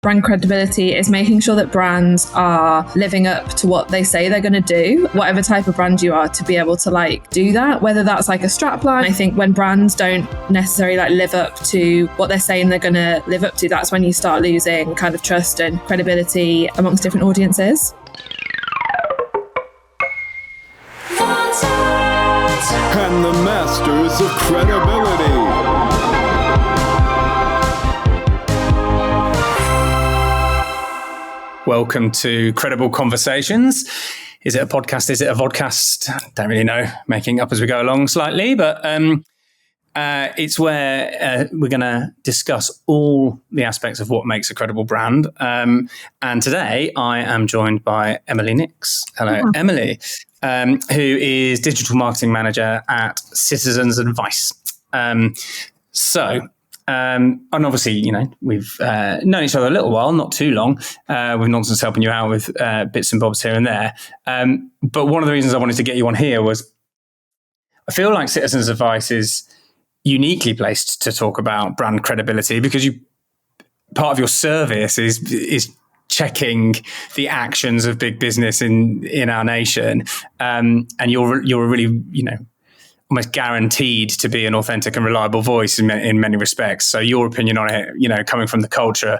Brand credibility is making sure that brands are living up to what they say they're going to do, whatever type of brand you are, to be able to do that, whether that's a strapline. I think when brands don't necessarily live up to what they're saying they're going to live up to, that's when you start losing kind of trust and credibility amongst different audiences. And the masters of credibility. Welcome to Credible Conversations. Is it a podcast? Is it a vodcast? Don't really know. Making up as we go along slightly, but it's where we're going to discuss all the aspects of what makes a credible brand. And today I am joined by Emily NIX. Hello, Emily, who is Digital Marketing Manager at Citizens Advice. And obviously, we've known each other a little while, not too long, with Nonsense helping you out with bits and bobs here and there. But one of the reasons I wanted to get you on here was I feel like Citizens Advice is uniquely placed to talk about brand credibility because part of your service is checking the actions of big business in our nation. And you're a really, almost guaranteed to be an authentic and reliable voice in many respects. So your opinion on it, coming from the culture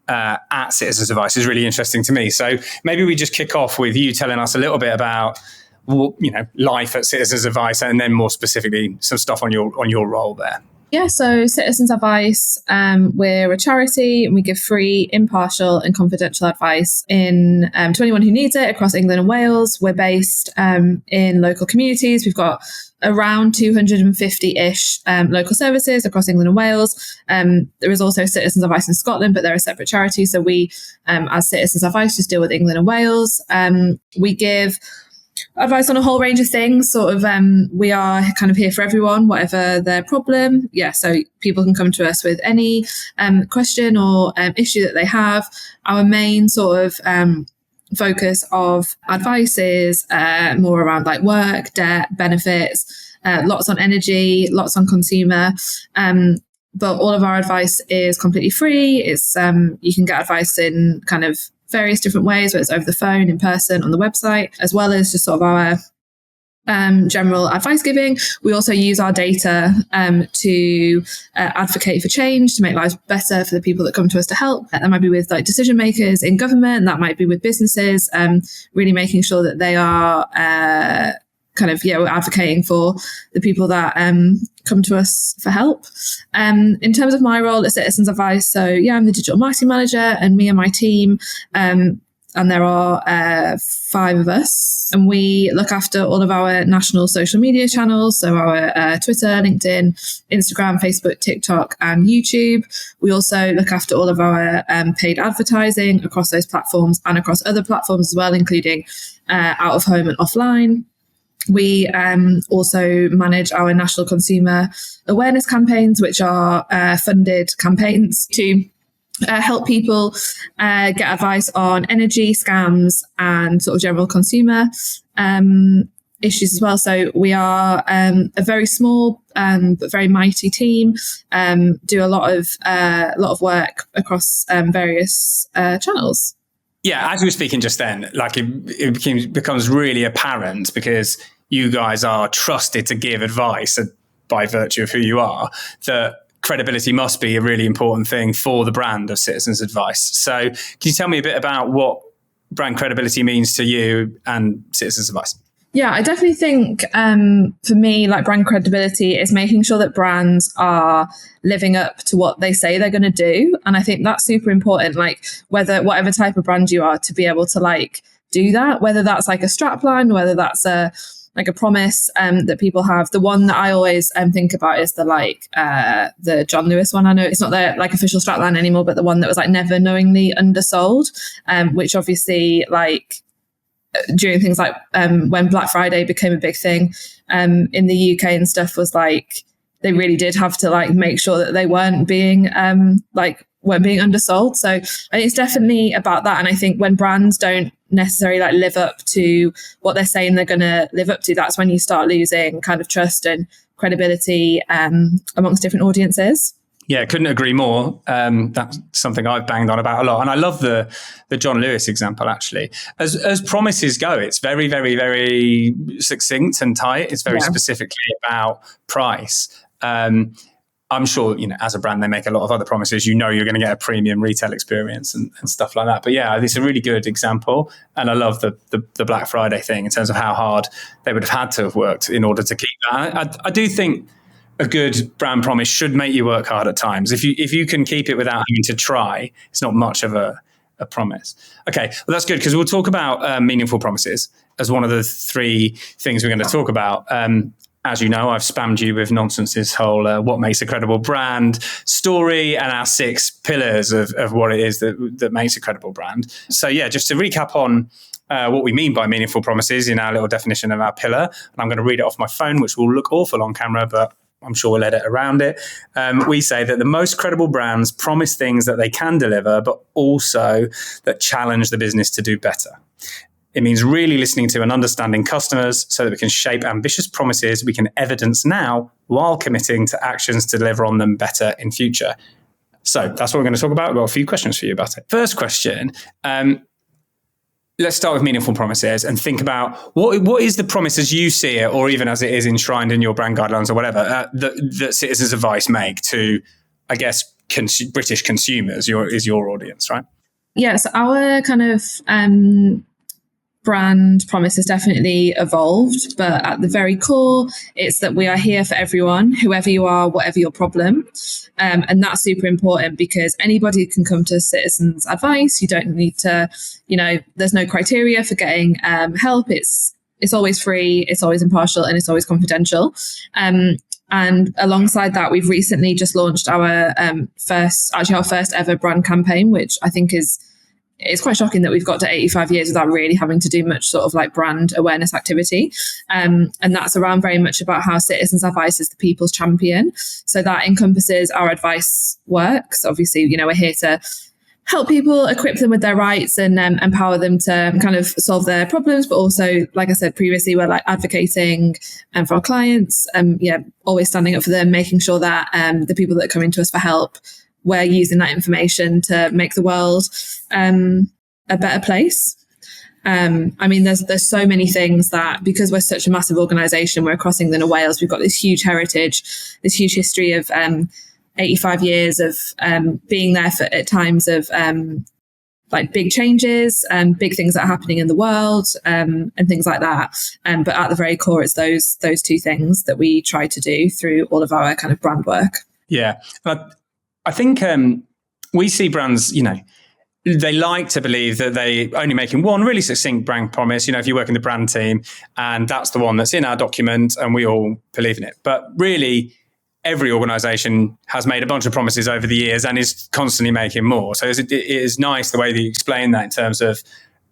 at Citizens Advice is really interesting to me. So maybe we just kick off with you telling us a little bit about, life at Citizens Advice, and then more specifically some stuff on your role there. Yeah, so Citizens Advice, we're a charity and we give free, impartial and confidential advice to anyone who needs it across England and Wales. We're based in local communities. We've got around 250-ish local services across England and Wales. There is also Citizens Advice in Scotland, but they're a separate charity. So we, as Citizens Advice, just deal with England and Wales. We give advice on a whole range of things. We are kind of here for everyone, whatever their problem. Yeah, so people can come to us with any question or issue that they have. Our main focus of advice is more around work, debt, benefits, lots on energy, lots on consumer. But all of our advice is completely free. It's you can get advice in kind of various different ways, whether it's over the phone, in person, on the website, as well as just our general advice giving. We also use our data to advocate for change, to make lives better for the people that come to us to help. That might be with decision makers in government, that might be with businesses, really making sure that they are we're advocating for the people that come to us for help. In terms of my role at Citizens Advice, I'm the digital marketing manager, and me and my team, and there are 5 of us, and we look after all of our national social media channels, so our Twitter, LinkedIn, Instagram, Facebook, TikTok, and YouTube. We also look after all of our paid advertising across those platforms and across other platforms as well, including out of home and offline. We also manage our national consumer awareness campaigns, which are funded campaigns to help people get advice on energy scams and general consumer issues as well. So we are a very small but very mighty team. Do a lot of work across various channels. Yeah, as we were speaking just then, it becomes really apparent because you guys are trusted to give advice by virtue of who you are, that credibility must be a really important thing for the brand of Citizens Advice. So can you tell me a bit about what brand credibility means to you and Citizens Advice? Yeah, I definitely think for me, brand credibility is making sure that brands are living up to what they say they're going to do. And I think that's super important, whatever type of brand you are, to be able to do that, whether that's a strapline, whether that's a promise that people have. The one that I always think about is the John Lewis one. I know it's not their official strapline anymore, but the one that was never knowingly undersold, which obviously during things when Black Friday became a big thing in the UK and stuff, was they really did have to make sure that they weren't being undersold. So I think it's definitely about that. And I think when brands don't necessarily live up to what they're saying they're going to live up to, that's when you start losing kind of trust and credibility amongst different audiences. Yeah, couldn't agree more. That's something I've banged on about a lot, and I love the John Lewis example. Actually, as promises go, it's very, very, very succinct and tight. It's very specifically about price. I'm sure, as a brand, they make a lot of other promises. You're going to get a premium retail experience and stuff like that. But yeah, it's a really good example, and I love the Black Friday thing in terms of how hard they would have had to have worked in order to keep that. I do think a good brand promise should make you work hard at times. If you can keep it without having to try, it's not much of a promise. Okay, well, that's good, because we'll talk about meaningful promises as one of the three things we're going to talk about. As you know, I've spammed you with nonsense this whole what makes a credible brand story and our 6 pillars of what it is that makes a credible brand. So yeah, just to recap on what we mean by meaningful promises in our little definition of our pillar. And I'm going to read it off my phone, which will look awful on camera, but I'm sure we'll edit around it. We say that the most credible brands promise things that they can deliver, but also that challenge the business to do better. It means really listening to and understanding customers so that we can shape ambitious promises we can evidence now while committing to actions to deliver on them better in future. So that's what we're going to talk about. I've got a few questions for you about it. First question, let's start with meaningful promises and think about what is the promise as you see it, or even as it is enshrined in your brand guidelines or whatever, that Citizens Advice make to, I guess, British consumers is your audience, right? Yes, our kind of brand promise has definitely evolved, but at the very core, it's that we are here for everyone, whoever you are, whatever your problem. And that's super important, because anybody can come to Citizens Advice. You don't need to, there's no criteria for getting help. It's always free, it's always impartial, and it's always confidential. And alongside that, we've recently just launched our first ever brand campaign, which I think it's quite shocking that we've got to 85 years without really having to do much sort of like brand awareness activity. And that's around very much about how Citizens Advice is the people's champion. So that encompasses our advice work. So obviously, we're here to help people, equip them with their rights, and empower them to kind of solve their problems. But also, like I said previously, we're like advocating for our clients, always standing up for them, making sure that the people that are coming to us for help, we're using that information to make the world a better place. There's so many things that, because we're such a massive organisation, we're across England and Wales, we've got this huge heritage, this huge history of 85 years of being there at times of like big changes and big things that are happening in the world and things like that. But at the very core, it's those two things that we try to do through all of our kind of brand work. Yeah. I think we see brands, they like to believe that they only making one really succinct brand promise. If you work in the brand team, and that's the one that's in our document and we all believe in it. But really, every organization has made a bunch of promises over the years and is constantly making more. So it is nice the way that you explain that in terms of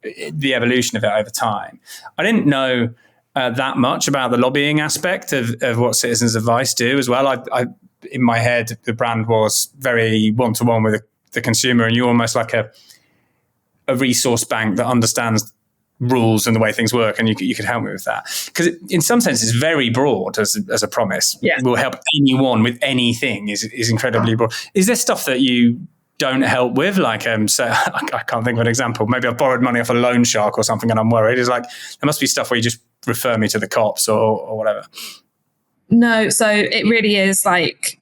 the evolution of it over time. I didn't know that much about the lobbying aspect of what Citizens Advice do as well. I in my head, the brand was very one-to-one with the consumer, and you're almost like a resource bank that understands rules and the way things work, and you could help me with that. Because in some sense, it's very broad as a promise. Yeah. Will help anyone with anything is incredibly broad. Is there stuff that you don't help with? Like, so I can't think of an example. Maybe I've borrowed money off a loan shark or something and I'm worried. It's like, there must be stuff where you just refer me to the cops or whatever. No, so it really is like,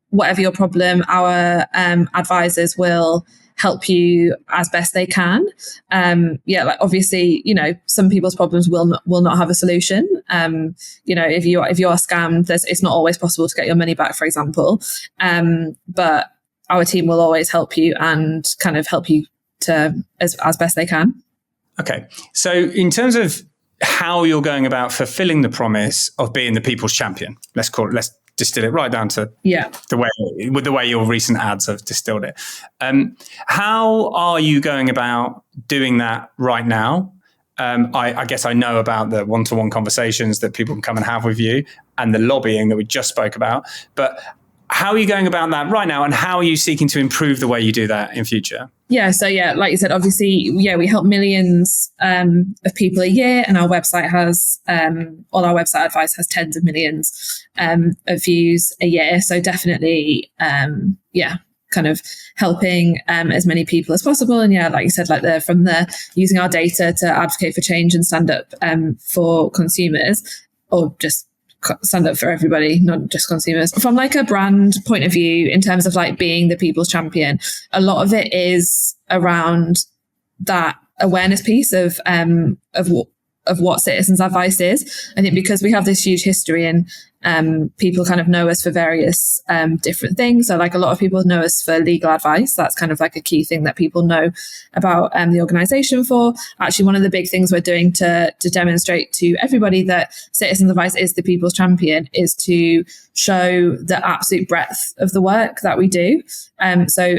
whatever your problem, our advisors will help you as best they can. Like obviously, some people's problems will not have a solution. If you are scammed, it's not always possible to get your money back, for example. But our team will always help you and kind of help you to as best they can. Okay, so in terms of how you're going about fulfilling the promise of being the people's champion, let's distill it right down to the way your recent ads have distilled it. How are you going about doing that right now? I guess I know about the one-to-one conversations that people can come and have with you and the lobbying that we just spoke about, but How are you going about that right now, and how are you seeking to improve the way you do that in future? Yeah, so like you said, obviously, we help millions of people a year, and our website has all our website advice has tens of millions of views a year. So definitely, kind of helping as many people as possible. And like you said, like from the using our data to advocate for change and stand up for consumers, or just stand up for everybody, not just consumers. From like a brand point of view, in terms of like being the people's champion, a lot of it is around that awareness piece of what citizens advice is. I think because we have this huge history and people kind of know us for various different things. So like a lot of people know us for legal advice. That's kind of like a key thing that people know about the organisation for. Actually, one of the big things we're doing to demonstrate to everybody that citizens advice is the people's champion is to show the absolute breadth of the work that we do. So,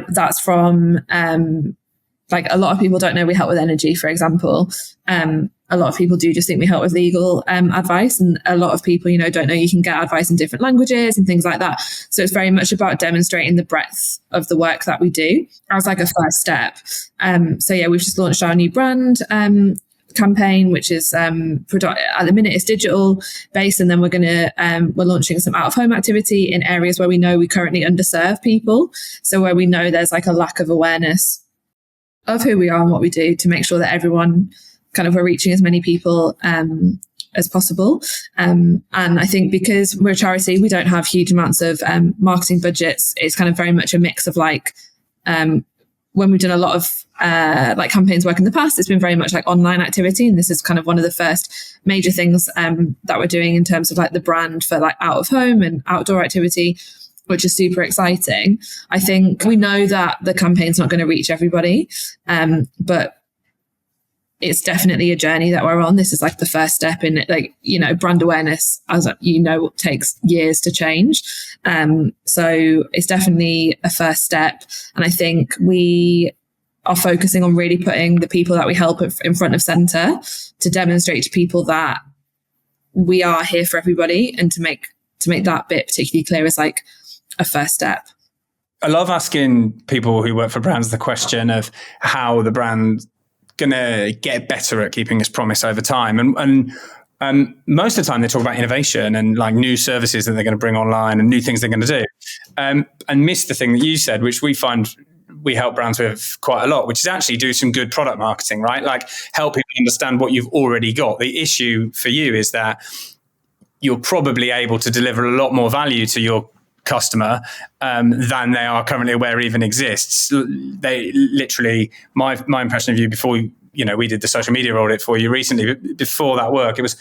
that's from like a lot of people don't know we help with energy, for example. A lot of people do just think we help with legal advice, and a lot of people, don't know you can get advice in different languages and things like that. So it's very much about demonstrating the breadth of the work that we do as like a first step. We've just launched our new brand campaign, which is at the minute it's digital based, and then we're launching some out of home activity in areas where we know we currently underserve people. So where we know there's like a lack of awareness of who we are and what we do, to make sure that everyone kind of we're reaching as many people as possible. And I think because we're a charity, we don't have huge amounts of marketing budgets. It's kind of very much a mix of like when we've done a lot of like campaigns work in the past, it's been very much like online activity. And this is kind of one of the first major things that we're doing in terms of like the brand for like out of home and outdoor activity, which is super exciting. I think we know that the campaign's not going to reach everybody, but it's definitely a journey that we're on. This is like the first step in it. Like, brand awareness, as takes years to change. So it's definitely a first step. And I think we are focusing on really putting the people that we help in front of center to demonstrate to people that we are here for everybody, and to make that bit particularly clear is like a first step. I love asking people who work for brands the question of how the brand going to get better at keeping its promise over time. And most of the time they talk about innovation and like new services that they're going to bring online and new things they're going to do. And miss the thing that you said, which we find we help brands with quite a lot, which is actually do some good product marketing, right? Like help people understand what you've already got. The issue for you is that you're probably able to deliver a lot more value to your customer than they are currently aware even exists. They literally, my impression of you before, we did the social media audit for you recently, before that work, it was,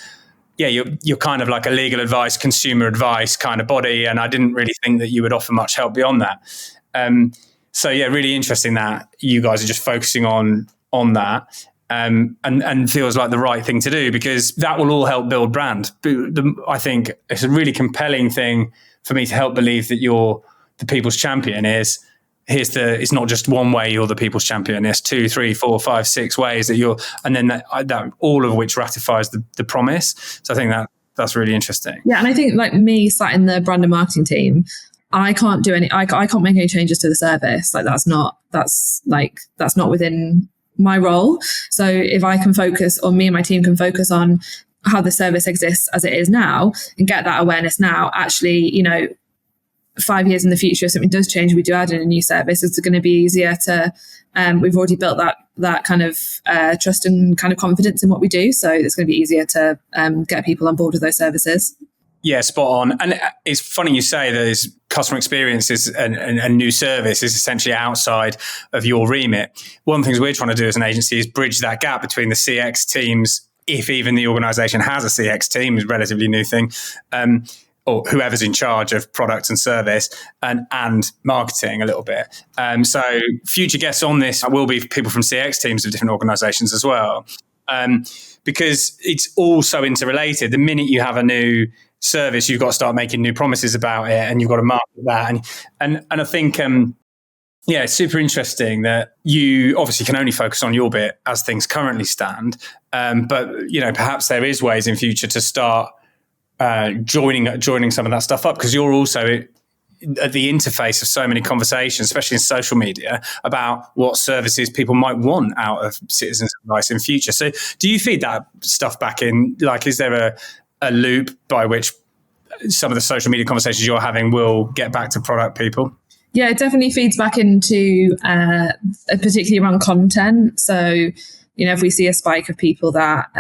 you're kind of like a legal advice, consumer advice kind of body. And I didn't really think that you would offer much help beyond that. Really interesting that you guys are just focusing on that. And feels like the right thing to do, because that will all help build brand. I think it's a really compelling thing for me to help believe that you're the people's champion it's not just one way you're the people's champion. There's 2, 3, 4, 5, 6 ways that you're, and then that all of which ratifies the promise. So I think that's really interesting. Yeah. And I think like me sat in the brand and marketing team, I can't do I can't make any changes to the service. Like that's not within my role. So if I can focus, or me and my team can focus on how the service exists as it is now and get that awareness now, actually, 5 years in the future, if something does change, we do add in a new service, it's going to be easier to, we've already built that kind of trust and kind of confidence in what we do. So it's going to be easier to get people on board with those services. Yeah, spot on. And it's funny you say that customer experience is a new service is essentially outside of your remit. One of the things we're trying to do as an agency is bridge that gap between the CX teams, if even the organization has a CX team, is a relatively new thing, or whoever's in charge of product and service and marketing a little bit. So future guests on this will be people from CX teams of different organizations as well, because it's all so interrelated. The minute you have a new service, you've got to start making new promises about it, and you've got to market that. And I think, it's super interesting that you obviously can only focus on your bit as things currently stand. But, perhaps there is ways in future to start joining some of that stuff up, because you're also at the interface of so many conversations, especially in social media, about what services people might want out of citizens' advice in future. So do you feed that stuff back in? Like, is there a loop by which some of the social media conversations you're having will get back to product people? Yeah, it definitely feeds back into particularly around content. So, if we see a spike of people that,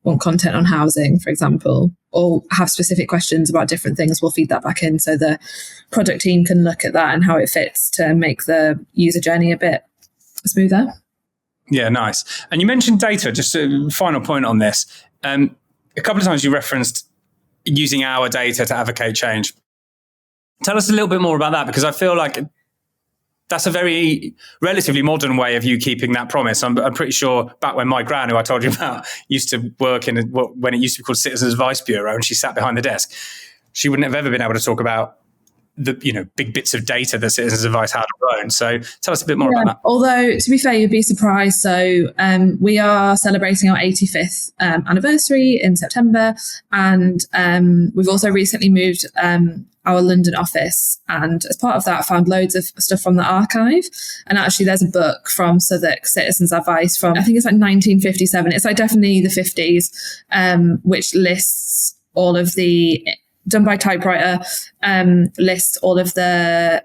want content on housing, for example, or have specific questions about different things, we'll feed that back in so the product team can look at that and how it fits to make the user journey a bit smoother. Yeah, nice. And you mentioned data, just a final point on this. A couple of times you referenced using our data to advocate change. Tell us a little bit more about that, because I feel like that's a very relatively modern way of you keeping that promise. I'm pretty sure back when my gran, who I told you about, used to work in when it used to be called Citizens Advice Bureau, and she sat behind the desk, she wouldn't have ever been able to talk about the big bits of data that Citizens Advice had grown. So tell us a bit more about that. Although, to be fair, you'd be surprised. So we are celebrating our 85th anniversary in September, and we've also recently moved our London office, and as part of that found loads of stuff from the archive. And actually there's a book from Southwark Citizens Advice from, I think it's like 1957. It's like definitely the 50s, which lists all of the, done by typewriter, lists all of the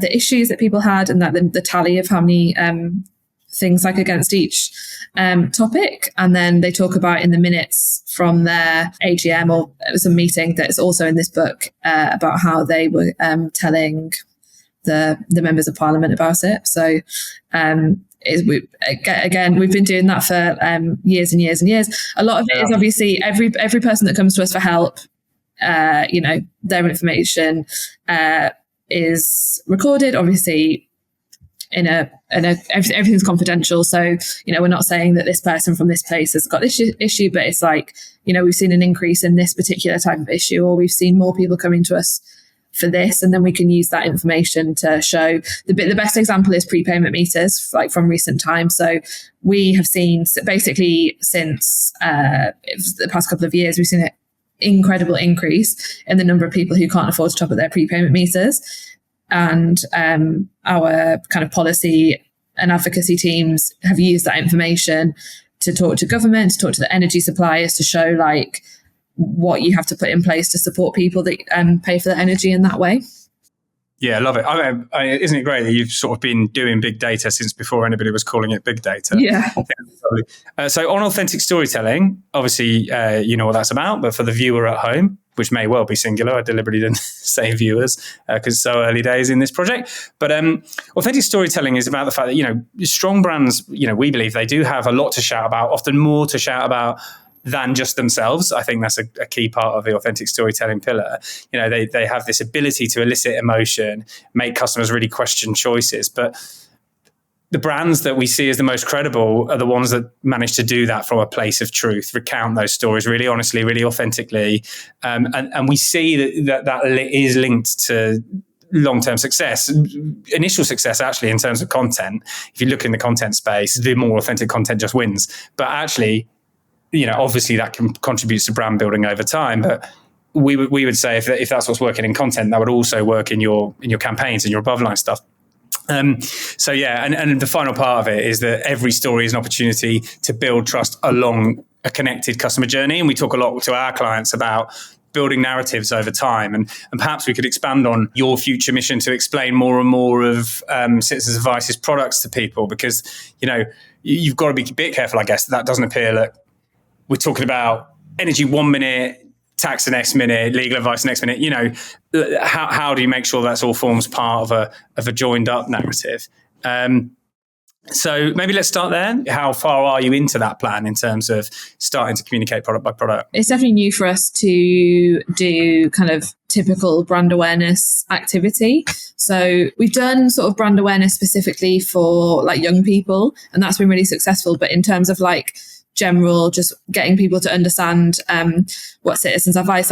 issues that people had, and that the tally of how many things like against each topic. And then they talk about in the minutes from their AGM, or it was a meeting that's also in this book, about how they were telling the members of Parliament about it. So we've been doing that for years and years and years. A lot of it is obviously every person that comes to us for help, their information is recorded, obviously everything's confidential. So, we're not saying that this person from this place has got this issue, but it's like, we've seen an increase in this particular type of issue, or we've seen more people coming to us for this. And then we can use that information to show the best example is prepayment meters, like from recent times. So we have seen basically since the past couple of years, we've seen an incredible increase in the number of people who can't afford to top up their prepayment meters. And our kind of policy and advocacy teams have used that information to talk to government, to talk to the energy suppliers, to show like what you have to put in place to support people that pay for the energy in that way. Yeah, I love it. Isn't it great that you've sort of been doing big data since before anybody was calling it big data? Yeah. So on authentic storytelling, obviously, you know what that's about, but for the viewer at home, which may well be singular, I deliberately didn't say viewers because it's so early days in this project. But authentic storytelling is about the fact that, strong brands, we believe they do have a lot to shout about, often more to shout about than just themselves. I think that's a key part of the authentic storytelling pillar. They have this ability to elicit emotion, make customers really question choices. But the brands that we see as the most credible are the ones that manage to do that from a place of truth, recount those stories really honestly, really authentically. And we see that is linked to long-term success, initial success actually in terms of content. If you look in the content space, the more authentic content just wins. But actually, obviously that contributes to brand building over time. But we would say if that's what's working in content, that would also work in your campaigns and your above line stuff. And the final part of it is that every story is an opportunity to build trust along a connected customer journey. And we talk a lot to our clients about building narratives over time. And perhaps we could expand on your future mission to explain more and more of Citizens Advice's products to people, because, you've got to be a bit careful, I guess, that doesn't appear that we're talking about energy 1 minute, tax the next minute, legal advice the next minute. How do you make sure that's all forms part of a joined up narrative? So maybe let's start there. How far are you into that plan in terms of starting to communicate product by product? It's definitely new for us to do kind of typical brand awareness activity. So we've done sort of brand awareness specifically for like young people, and that's been really successful. But in terms of like general, just getting people to understand what Citizens Advice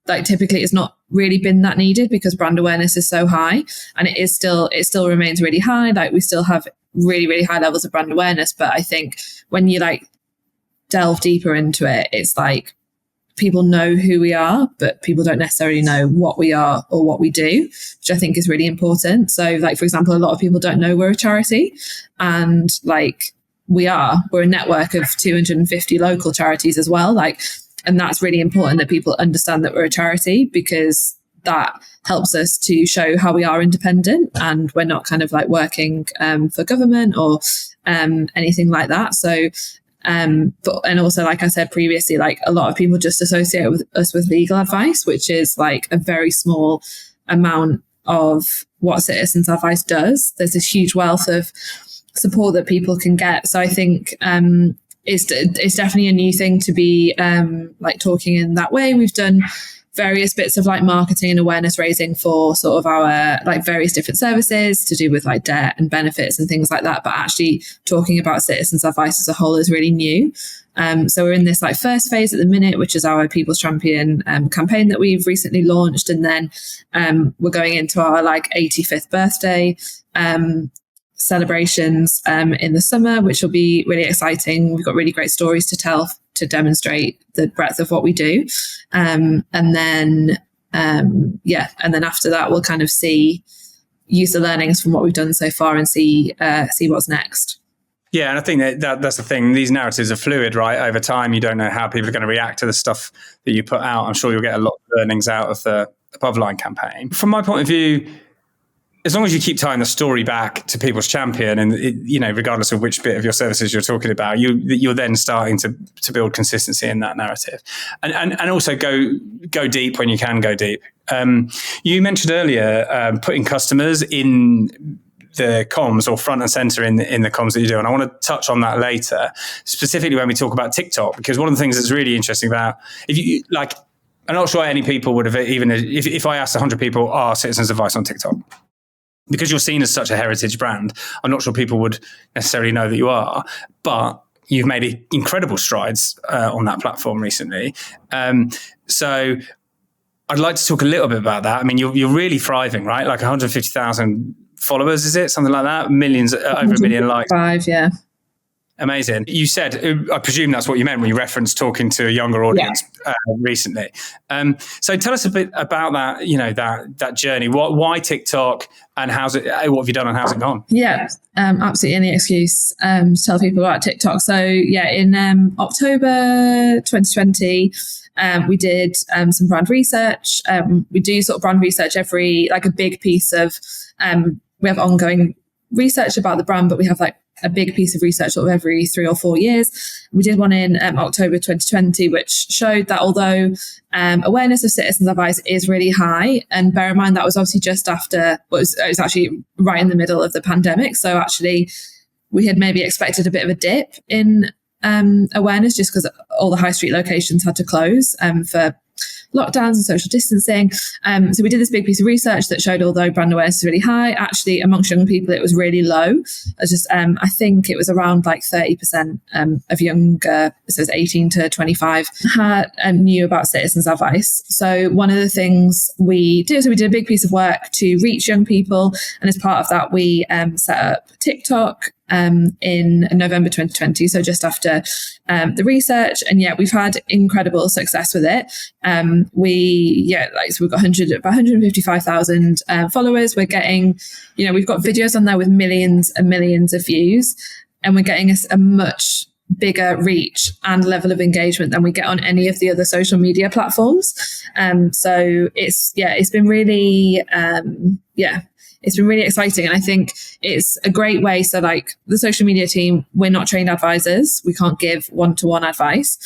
typically it's not really been that needed, because brand awareness is so high, and it still remains really high. Like we still have really, really high levels of brand awareness. But I think when you like delve deeper into it, it's like people know who we are, but people don't necessarily know what we are or what we do, which I think is really important. So like, for example, a lot of people don't know we're a charity, and like we're a network of 250 local charities as well. Like, and that's really important that people understand that we're a charity, because that helps us to show how we are independent and we're not kind of like working for government or anything like that. So but and also, like I said previously, like a lot of people just associate with us with legal advice, which is like a very small amount of what Citizens Advice does. There's this huge wealth of support that people can get. So I think it's definitely a new thing to be like talking in that way. We've done various bits of like marketing and awareness raising for sort of our like various different services to do with like debt and benefits and things like that. But actually talking about Citizens Advice as a whole is really new. So we're in this like first phase at the minute, which is our People's Champion campaign that we've recently launched. And then we're going into our like 85th birthday celebrations in the summer, which will be really exciting. We've got really great stories to tell to demonstrate the breadth of what we do. And then after that, we'll kind of use the learnings from what we've done so far and see what's next. Yeah, and I think that's the thing. These narratives are fluid, right? Over time, you don't know how people are going to react to the stuff that you put out. I'm sure you'll get a lot of learnings out of the Above Line campaign. From my point of view, as long as you keep tying the story back to People's Champion, and regardless of which bit of your services you're talking about, you're then starting to build consistency in that narrative, and also go deep when you can go deep. You mentioned earlier putting customers in the comms or front and center in the comms that you do, and I want to touch on that later, specifically when we talk about TikTok, because one of the things that's really interesting about I'm not sure any people would have, even if I asked 100 people, are Citizens Advice on TikTok? Because you're seen as such a heritage brand, I'm not sure people would necessarily know that you are, but you've made incredible strides on that platform recently. So I'd like to talk a little bit about that. I mean, you're really thriving, right? Like 150,000 followers, is it? Something like that? Millions, over a million likes. 5, yeah. Amazing. You said, I presume that's what you ment when you referenced talking to a younger audience recently. So tell us a bit about that, that journey. Why TikTok, and what have you done and how's it gone? Yeah, absolutely any excuse to tell people about TikTok. So in October 2020, we did some brand research. We do sort of brand research a big piece of, we have ongoing research about the brand, but we have like a big piece of research sort of every 3 or 4 years. We did one in October 2020, which showed that although awareness of Citizens Advice is really high, and bear in mind that was obviously just after, it was actually right in the middle of the pandemic. So actually we had maybe expected a bit of a dip in awareness just because all the high street locations had to close for lockdowns and social distancing. So we did this big piece of research that showed although brand awareness is really high, actually amongst young people it was really low. I think it was around like 30% of younger, so it's 18 to 25, knew about Citizens Advice. So one of the things we did, we did a big piece of work to reach young people, and as part of that we set up TikTok in November 2020, so just after the research, and we've had incredible success with it. So we've got about 155,000 followers. We're getting, we've got videos on there with millions and millions of views, and we're getting a much bigger reach and level of engagement than we get on any of the other social media platforms. So it's been really it's been really exciting. And I think it's a great way. So like the social media team, we're not trained advisors. We can't give one-to-one advice.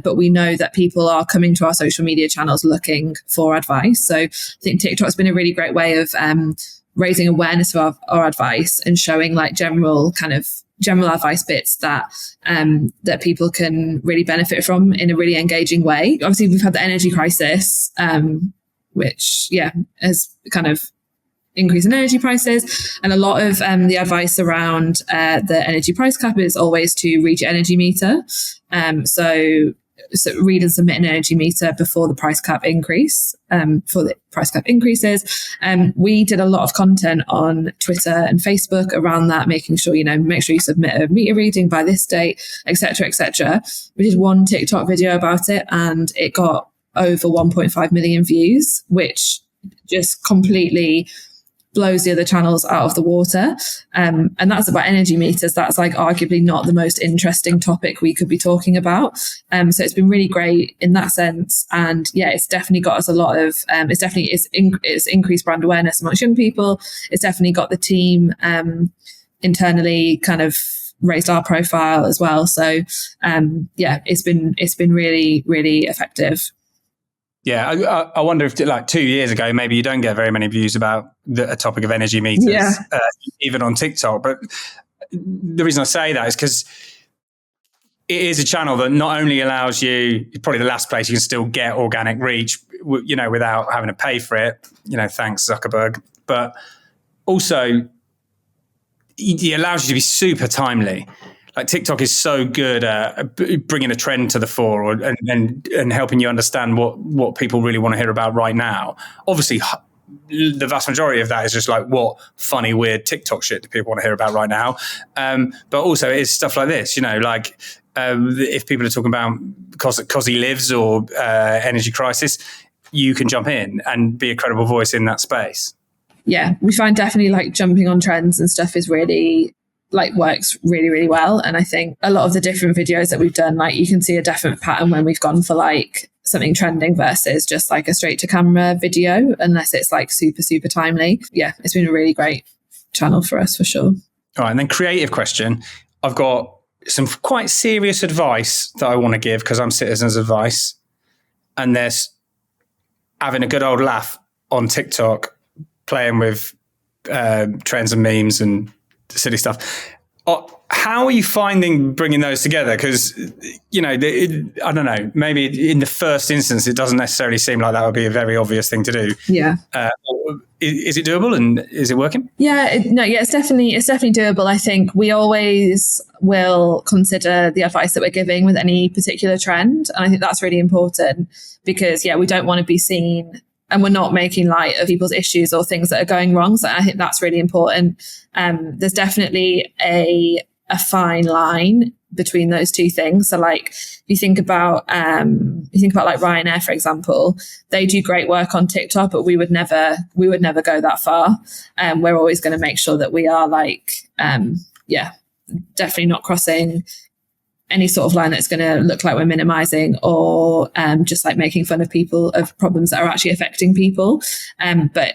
But we know that people are coming to our social media channels looking for advice. So I think TikTok's been a really great way of raising awareness of our advice and showing like general advice bits that people can really benefit from in a really engaging way. Obviously, we've had the energy crisis, which has kind of increase in energy prices, and a lot of the advice around the energy price cap is always to reach your energy meter. So read and submit an energy meter before the price cap increases. We did a lot of content on Twitter and Facebook around that, making sure, make sure you submit a meter reading by this date, etc., etc. We did one TikTok video about it, and it got over 1.5 million views, which just completely blows the other channels out of the water. And that's about energy meters. That's like arguably not the most interesting topic we could be talking about. So it's been really great in that sense. And yeah, it's definitely got us a lot of, it's increased brand awareness amongst young people. It's definitely got the team internally kind of raised our profile as well. So it's been really, really effective. Yeah, I wonder if like 2 years ago, maybe you don't get very many views about a topic of energy meters, even on TikTok. But the reason I say that is because it is a channel that not only allows you, probably the last place you can still get organic reach, without having to pay for it, thanks Zuckerberg, but also it allows you to be super timely. Like TikTok is so good at bringing a trend to the fore and helping you understand what people really want to hear about right now. Obviously, the vast majority of that is just like, what funny, weird TikTok shit do people want to hear about right now? But also it's stuff like this, if people are talking about cause he lives or energy crisis, you can jump in and be a credible voice in that space. Yeah, we find definitely like jumping on trends and stuff is really works really, really well. And I think a lot of the different videos that we've done, like you can see a definite pattern when we've gone for like something trending versus just like a straight to camera video, unless it's like super, super timely. Yeah, it's been a really great channel for us for sure. All right. And then creative question. I've got some quite serious advice that I want to give because I'm Citizens Advice. And there's having a good old laugh on TikTok, playing with trends and memes and silly stuff. How are you finding bringing those together? Because, I don't know, maybe in the first instance, it doesn't necessarily seem like that would be a very obvious thing to do. Yeah. Is it doable and is it working? Yeah, it's definitely doable. I think we always will consider the advice that we're giving with any particular trend. And I think that's really important because, we don't want to be seen and we're not making light of people's issues or things that are going wrong. So I think that's really important. There's definitely a fine line between those two things. So like if you think about like Ryanair, for example, they do great work on TikTok, but we would never go that far. We're always going to make sure that we are definitely not crossing any sort of line that's going to look like we're minimizing or just like making fun of people, of problems that are actually affecting people. That's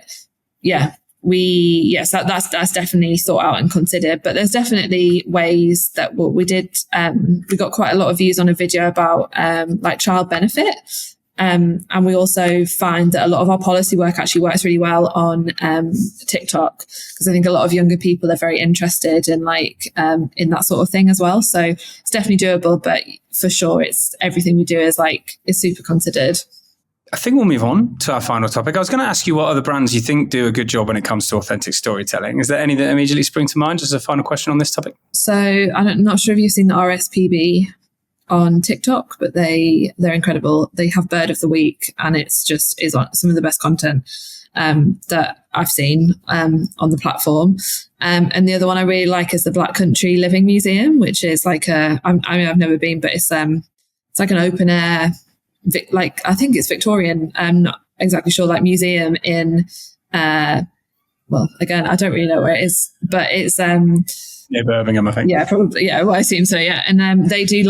definitely thought out and considered. But there's definitely ways that we got quite a lot of views on a video about like child benefit. And we also find that a lot of our policy work actually works really well on TikTok, because I think a lot of younger people are very interested in in that sort of thing as well. So it's definitely doable, but for sure, it's everything we do is super considered. I think we'll move on to our final topic. I was going to ask you what other brands you think do a good job when it comes to authentic storytelling. Is there any that immediately spring to mind? Just a final question on this topic. So I'm not sure if you've seen the RSPB on TikTok, but they're incredible. They have Bird of the Week, and it's just is on some of the best content that I've seen on the platform. And the other one I really like is the Black Country Living Museum, which is I've never been, but it's like an open air, I think it's Victorian. I'm not exactly sure, museum in. Again, I don't really know where it is, but it's near Birmingham, I think. Yeah, probably. Yeah, well, I assume so. Yeah, and they do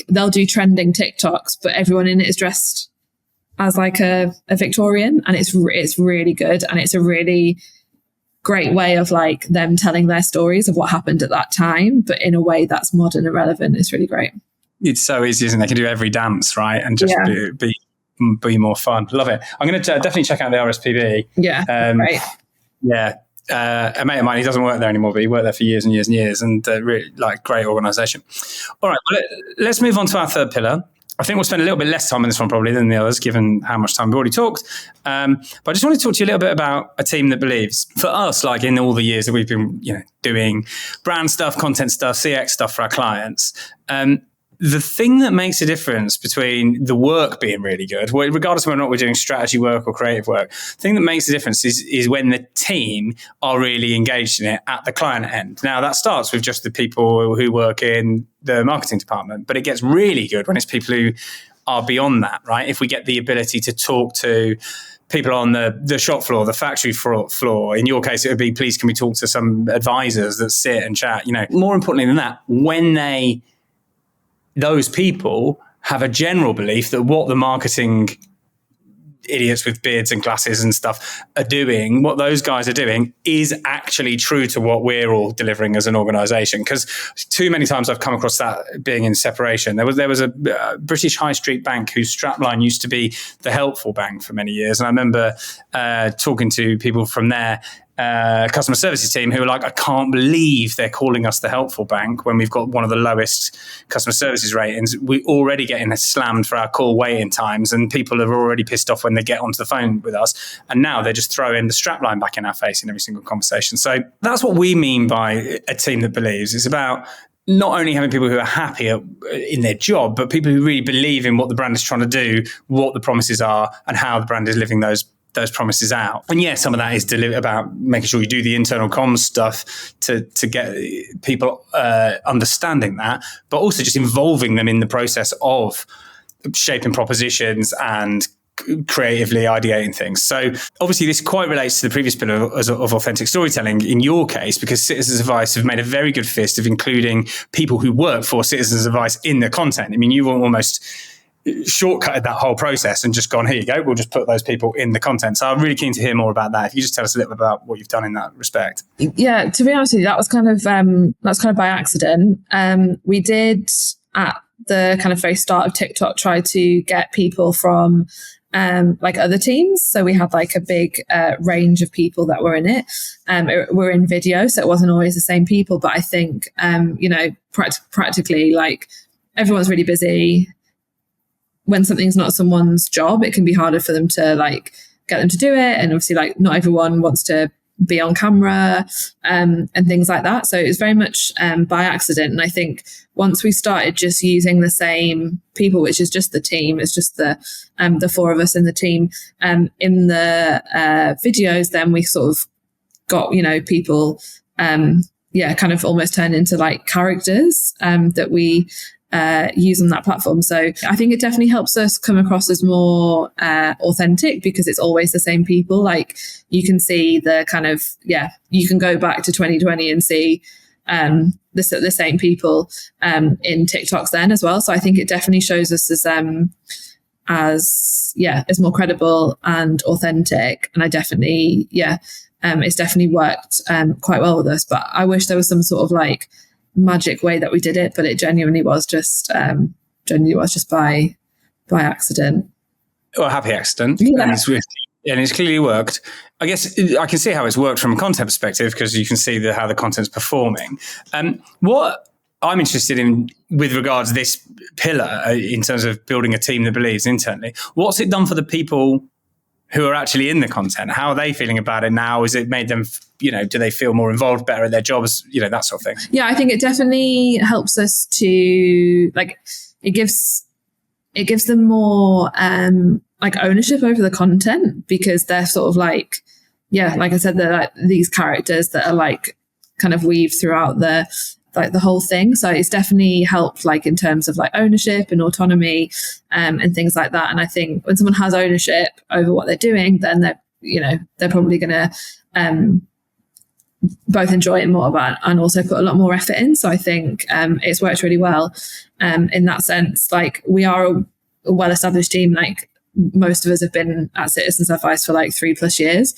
they'll do trending TikToks, but everyone in it is dressed as a Victorian, and it's really good, and it's a really great way of them telling their stories of what happened at that time, but in a way that's modern and relevant. It's really great. It's so easy, isn't it? They can do every dance, right, and just be more fun. Love it. I'm going to definitely check out the RSPB. Yeah, right. Yeah. A mate of mine, he doesn't work there anymore, but he worked there for years and years and years, and really great organisation. All right, well, let's move on to our third pillar. I think we'll spend a little bit less time on this one probably than the others, given how much time we've already talked. But I just want to talk to you a little bit about a team that believes. For us, in all the years that we've been, doing brand stuff, content stuff, CX stuff for our clients, the thing that makes a difference between the work being really good, regardless of whether or not we're doing strategy work or creative work, the thing that makes a difference is when the team are really engaged in it at the client end. Now, that starts with just the people who work in the marketing department, but it gets really good when it's people who are beyond that, right? If we get the ability to talk to people on the shop floor, the factory floor. In your case, it would be, please, can we talk to some advisors that sit and chat? More importantly than that, when those people have a general belief that what the marketing idiots with beards and glasses and stuff are doing, what those guys are doing is actually true to what we're all delivering as an organization. Because too many times I've come across that being in separation. There was a British high street bank whose strapline used to be the helpful bank for many years. And I remember talking to people from there, customer services team, who were like, I can't believe they're calling us the helpful bank when we've got one of the lowest customer services ratings. We're already getting slammed for our call waiting times, and people are already pissed off when they get onto the phone with us. And now they're just throwing the strapline back in our face in every single conversation. So that's what we mean by a team that believes. It's about not only having people who are happy in their job, but people who really believe in what the brand is trying to do, what the promises are, and how the brand is living those promises out. And yeah, some of that is about making sure you do the internal comms stuff to get people understanding that, but also just involving them in the process of shaping propositions and creatively ideating things. So obviously this quite relates to the previous pillar of authentic storytelling in your case, because Citizens Advice have made a very good fist of including people who work for Citizens Advice in the content. I mean, you've almost shortcutted that whole process and just gone, here you go, we'll just put those people in the content. So I'm really keen to hear more about that. If you just tell us a little bit about what you've done in that respect. Yeah, to be honest with you, that was kind of by accident. We did at the kind of very start of TikTok try to get people from like other teams. So we had like a big range of people that were in it. We're in video, so it wasn't always the same people, but I think practically like everyone's really busy. When something's not someone's job, it can be harder for them to like get them to do it. And obviously like not everyone wants to be on camera and things like that. So it was very much by accident. And I think once we started just using the same people, which is just the team, it's just the four of us in the team in the videos, then we sort of got, people, kind of almost turned into like characters that we use on that platform. So I think it definitely helps us come across as more authentic, because it's always the same people. Like you can see the kind of, you can go back to 2020 and see the same people in TikToks then as well. So I think it definitely shows us as more credible and authentic. And I definitely, it's definitely worked quite well with us. But I wish there was some sort of like magic way that we did it, but it genuinely was just by accident. Well, a happy accident. Yeah. And it's clearly worked. I guess I can see how it's worked from a content perspective, because you can see how the content's performing. What I'm interested in with regards to this pillar in terms of building a team that believes internally, what's it done for the people who are actually in the content? How are they feeling about it now? Has it made them, do they feel more involved, better at their jobs, that sort of thing? Yeah, I think it definitely helps us to it gives them more ownership over the content, because they're sort of like I said, they're like these characters that are like kind of weaved throughout the whole thing. So it's definitely helped in terms of ownership and autonomy and things like that. And I think when someone has ownership over what they're doing, then they're probably going to both enjoy it more about and also put a lot more effort in. So I think it's worked really well in that sense. We are a well-established team. Most of us have been at Citizens Advice for 3+ years.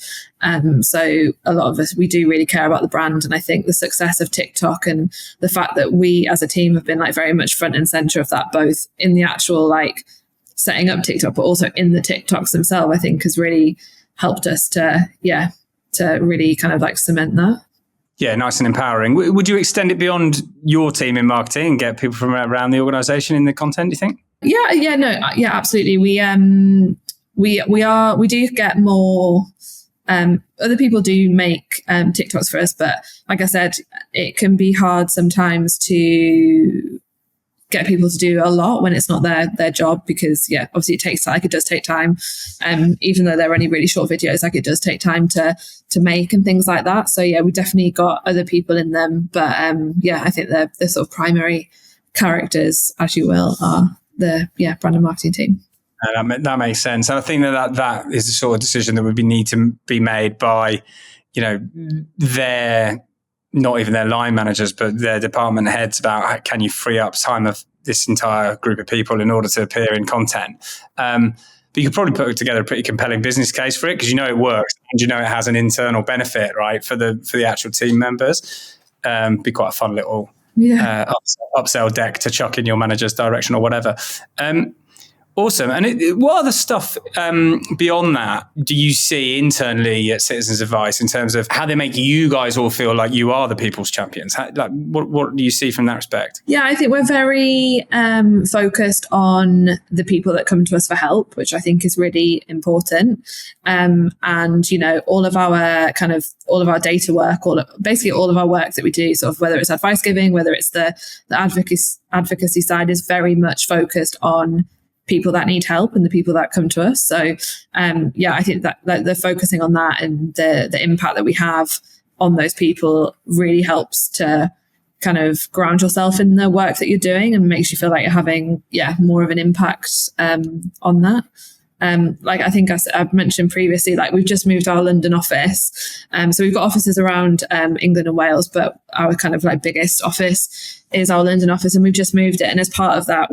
So a lot of us, we do really care about the brand. And I think the success of TikTok and the fact that we as a team have been very much front and center of that, both in the actual setting up TikTok, but also in the TikToks themselves, I think has really helped us to really kind of cement that. Yeah, nice and empowering. Would you extend it beyond your team in marketing and get people from around the organization in the content, do you think? Yeah, absolutely. We do get more. Other people do make TikToks for us, but like I said, it can be hard sometimes to get people to do a lot when it's not their job, because obviously it takes time. Like, it does take time, even though they're only really short videos, like it does take time to make and things like that. So we definitely got other people in them, but I think the sort of primary characters, as you will, are the brand and marketing team. That makes sense. And I think that is the sort of decision that would need to be made by, their, not even their line managers, but their department heads, about how can you free up time of this entire group of people in order to appear in content. But you could probably put together a pretty compelling business case for it, because it works and it has an internal benefit, right, for the actual team members. Be quite a fun little upsell deck to chuck in your manager's direction or whatever. Awesome. And what other stuff beyond that do you see internally at Citizens Advice in terms of how they make you guys all feel like you are the people's champions? What do you see from that respect? Yeah, I think we're very focused on the people that come to us for help, which I think is really important. And, all of our data work, basically all of our work that we do, sort of whether it's advice giving, whether it's the advocacy side, is very much focused on people that need help and the people that come to us. So, I think that the focusing on that and the impact that we have on those people really helps to kind of ground yourself in the work that you're doing and makes you feel like you're having, more of an impact on that. I think I've mentioned previously, we've just moved our London office. So we've got offices around England and Wales, but our kind of biggest office is our London office, and we've just moved it. And as part of that,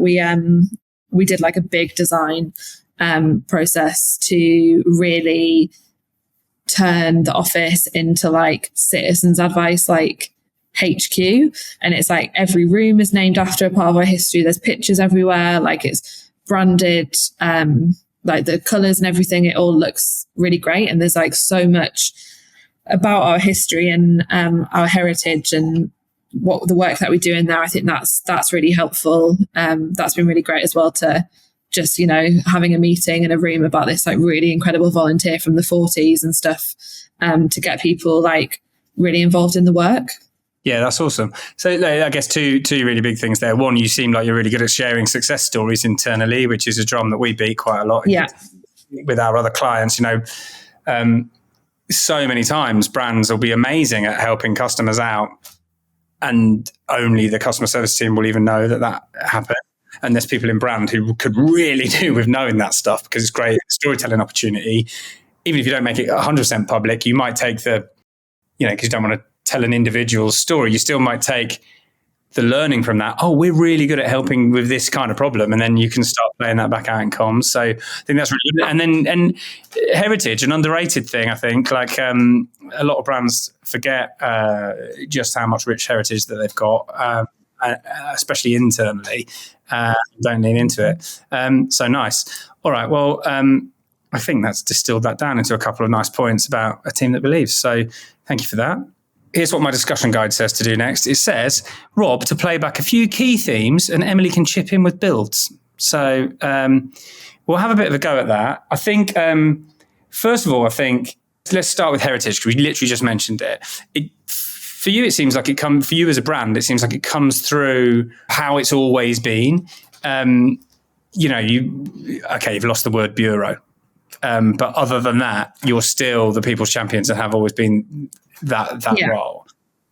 we did a big design process to really turn the office into Citizens Advice HQ. And it's every room is named after a part of our history. There's pictures everywhere. It's branded, the colours and everything. It all looks really great. And there's so much about our history and our heritage and what the work that we do in there. I think that's really helpful. That's been really great as well, to just, having a meeting in a room about this really incredible volunteer from the 40s and stuff, to get people really involved in the work. Yeah, that's awesome. So I guess two really big things there. One, you seem like you're really good at sharing success stories internally, which is a drum that we beat quite a lot with our other clients. So many times brands will be amazing at helping customers out, and only the customer service team will even know that happened. And there's people in brand who could really do with knowing that stuff, because it's great storytelling opportunity. Even if you don't make it 100% public, you might take because you don't want to tell an individual story, you still might take the learning from that. Oh, we're really good at helping with this kind of problem. And then you can start playing that back out in comms. So I think that's really good. And heritage, an underrated thing, I think. A lot of brands forget just how much rich heritage that they've got, especially internally. Don't lean into it. So nice. All right. Well, I think that's distilled that down into a couple of nice points about a team that believes. So thank you for that. Here's what my discussion guide says to do next. It says, Rob, to play back a few key themes, and Emily can chip in with builds. So we'll have a bit of a go at that. I think, first of all, let's start with heritage, because we literally just mentioned it. For you, it seems like for you as a brand, it seems like it comes through how it's always been. You've lost the word bureau. But other than that, you're still the people's champions and have always been that role.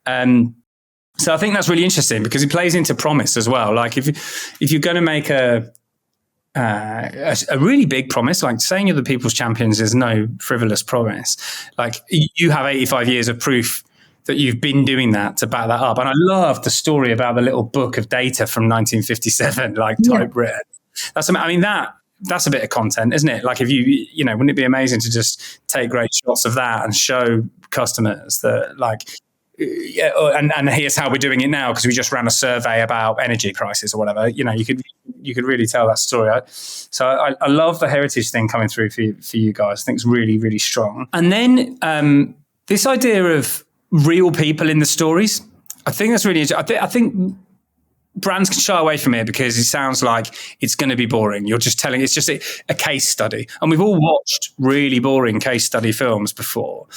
So I think that's really interesting, because it plays into promise as well. If you're going to make a really big promise, saying you're the people's champions is no frivolous promise. You have 85 years of proof that you've been doing that to back that up. And I love the story about the little book of data from 1957, typewritten. That's a bit of content, isn't it? If wouldn't it be amazing to just take great shots of that and show customers that and here's how we're doing it now, because we just ran a survey about energy prices or whatever. You could really tell that story. So I love the heritage thing coming through for you guys. I think it's really, really strong. And then this idea of real people in the stories, I think that's really interesting. I think brands can shy away from it because it sounds like it's going to be boring. You're just telling, it's just a case study. And we've all watched really boring case study films before.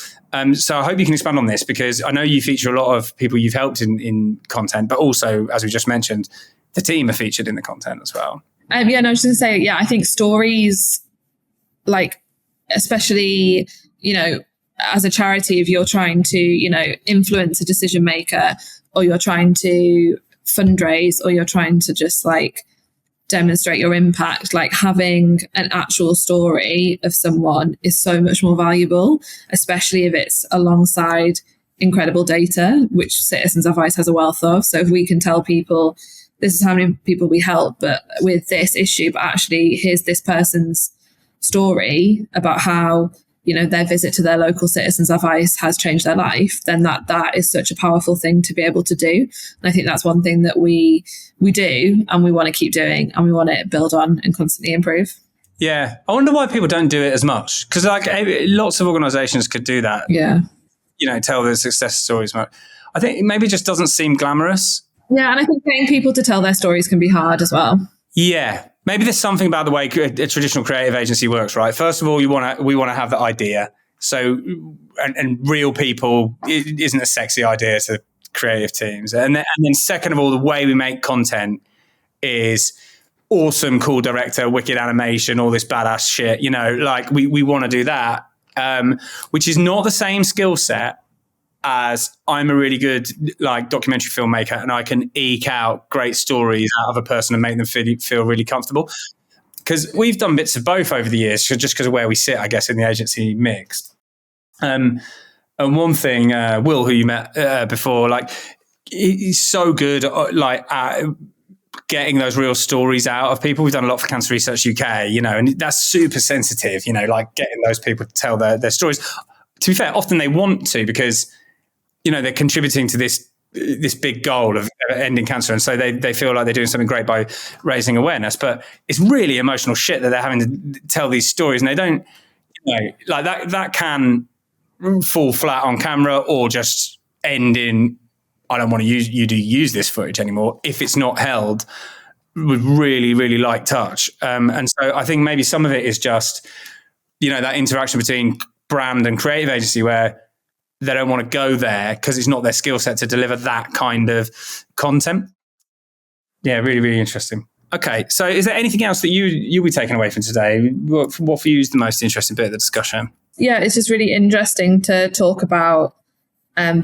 So I hope you can expand on this, because I know you feature a lot of people you've helped in content, but also, as we just mentioned, the team are featured in the content as well. Yeah, no, I was just going to say, I think stories, like, especially, as a charity, if you're trying to, influence a decision maker, or you're trying to fundraise, or you're trying to just like demonstrate your impact, like having an actual story of someone is so much more valuable, especially if it's alongside incredible data, which Citizens Advice has a wealth of. So if we can tell people, this is how many people we help, but with this issue, but actually here's this person's story about how, their visit to their local Citizens Advice has changed their life, then that is such a powerful thing to be able to do. And I think that's one thing that we do and we want to keep doing, and we want to build on and constantly improve. Yeah. I wonder why people don't do it as much. Because like lots of organizations could do that. Yeah. Tell their success stories. I think maybe it just doesn't seem glamorous. Yeah. And I think getting people to tell their stories can be hard as well. Yeah. Maybe there's something about the way a traditional creative agency works, right? First of all, we want to have the idea. So, and real people, it isn't a sexy idea to creative teams. And then second of all, the way we make content is awesome, cool director, wicked animation, all this badass shit. Like we want to do that, which is not the same skill set as I'm a really good like documentary filmmaker and I can eke out great stories out of a person and make them feel really comfortable. Because we've done bits of both over the years, just because of where we sit, I guess, in the agency mix. And one thing, Will, who you met before, like he's so good at getting those real stories out of people. We've done a lot for Cancer Research UK, and that's super sensitive, like getting those people to tell their stories. To be fair, often they want to because they're contributing to this big goal of ending cancer. And so they feel like they're doing something great by raising awareness. But it's really emotional shit that they're having to tell these stories. And they don't, like that can fall flat on camera or just end in, I don't want to use this footage anymore if it's not held with really, really light touch. And so I think maybe some of it is just, that interaction between brand and creative agency where they don't want to go there because it's not their skill set to deliver that kind of content. Yeah, really, really interesting. Okay, so is there anything else that you'll be taking away from today? What for you is the most interesting bit of the discussion? Yeah, it's just really interesting to talk about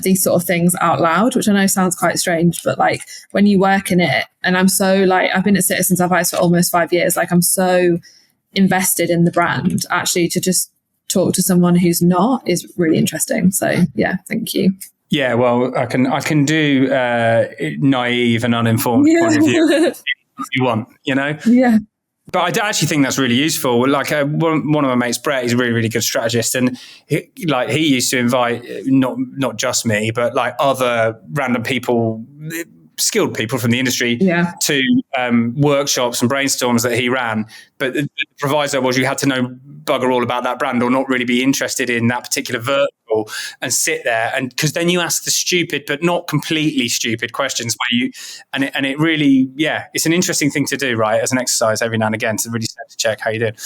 these sort of things out loud, which I know sounds quite strange, but like when you work in it, and I'm so like, I've been at Citizens Advice for almost 5 years, like I'm so invested in the brand, actually to just talk to someone who's not is really interesting. So yeah, thank you. Yeah, well, I can do naive and uninformed point of view if you want, Yeah. But I actually think that's really useful. Like one of my mates, Brett, he's a really, really good strategist, and he used to invite not just me, but like other random people, skilled people from the industry to workshops and brainstorms that he ran. But the proviso was you had to know bugger all about that brand or not really be interested in that particular vertical and sit there. And because then you ask the stupid, but not completely stupid questions where it really, it's an interesting thing to do, right? As an exercise every now and again to really start to check how you did.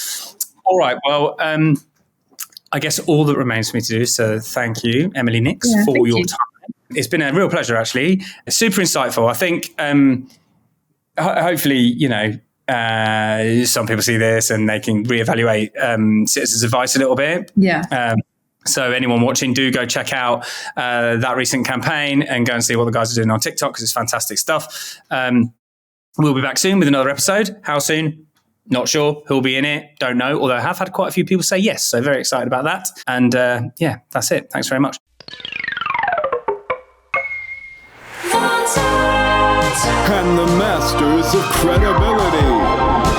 All right. Well, I guess all that remains for me to do is to thank you, Emily NIX, for your time. It's been a real pleasure, actually. Super insightful. I think hopefully, some people see this and they can reevaluate Citizens Advice a little bit. Yeah. So anyone watching, do go check out that recent campaign and go and see what the guys are doing on TikTok because it's fantastic stuff. We'll be back soon with another episode. How soon? Not sure. Who'll be in it? Don't know. Although I have had quite a few people say yes. So very excited about that. And that's it. Thanks very much. And the masters of credibility.